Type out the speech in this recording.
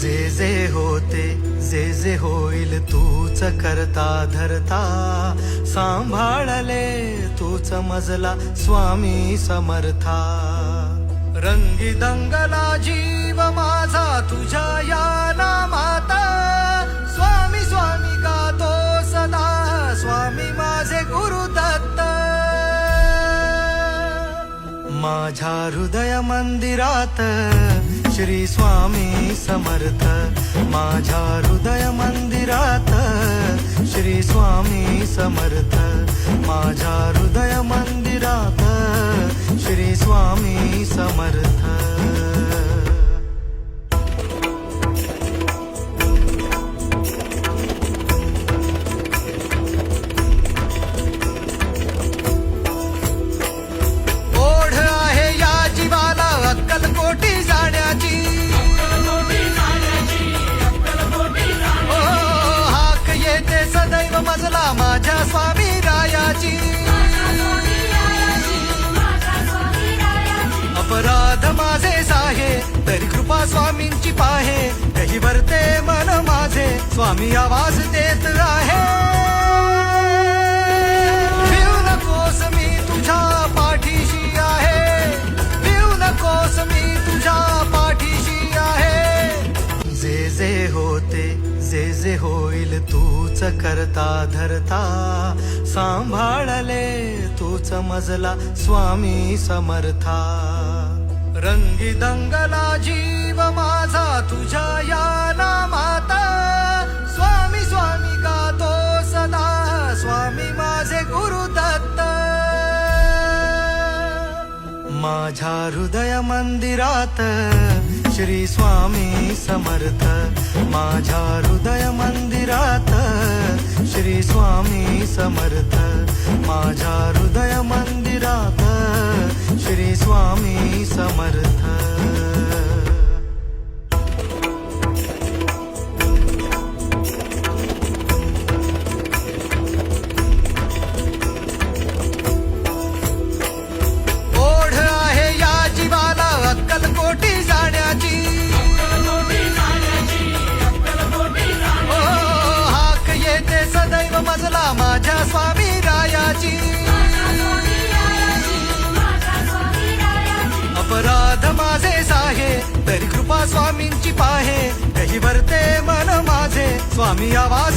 जे होते जे होईल तूच करता धरता सांभाळले तूच मजला स्वामी समर्था रंगी दंगला जीव माझा तुझ्या या नामाता स्वामी स्वामी गातो सदा स्वामी माझे गुरुदत्त माझ्या हृदय मंदिरात श्री स्वामी समर्थ माझ्या हृदय मंदिरात श्री स्वामी समर्थ माझ्या हृदय मंदिरात श्री स्वामी समर्थ मजला माझ्या स्वामी रायाची अपराध माझे साहे तरी कृपा स्वामींची पाहे कही भरते मन माझे स्वामी आवाज देत आहे भिऊ नकोस मी तुझ्या पाठीशी आहे भिऊ नकोस मी तुझ्या पाठीशी आहे जे होते जे होईल तूच करता धरता सांभाळले तूच मजला स्वामी समर्था रंगी दंगला जीव माझा तुझ्या या नामाता स्वामी स्वामी गातो सदा स्वामी माझे गुरुदत्त माझ्या हृदय मंदिरात श्री स्वामी समर्थ माझ्या हृदय मंदिरात श्री स्वामी समर्थ माझ्या हृदय मंदिरात श्री स्वामी समर्थ मजला माझ्या स्वामी रायाची अपराध माझे साहे तरी कृपा स्वामींची पाहे कही भरते मन माझे स्वामी आवाज